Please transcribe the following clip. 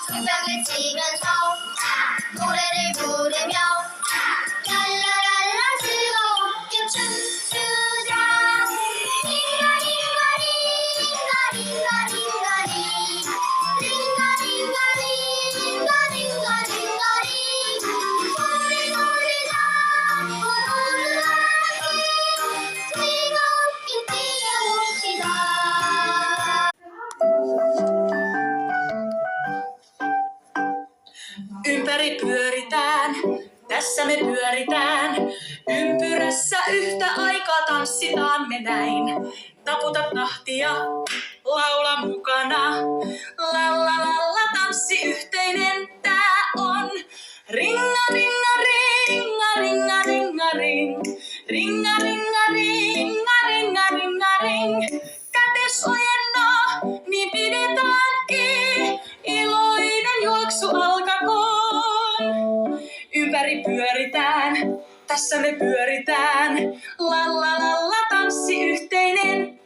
손뼉을 치면서 노래를 부르며 랄라랄라 즐겁게 춤추자. 링가링가링가링가링가링 링가링가링가링가링가링 소리 잡고 노래하니 즐겁게 뛰어봅시다. Ympäri pyöritään, tässä me pyöritään. Ympyrässä yhtä aikaa tanssitaan me näin. Taputa tahtia, laula mukana. La la la la, tanssi yhteinen tää on. Ringa ringa ringa ringa ringa ring. Ringa ringa ringa ringa ringa ring. Kätes ojenna, niin pidetään kiinni. Iloinen juoksu alkakoon. Ympäri pyöritään, tässä me pyöritään. La la la la, tanssi yhteinen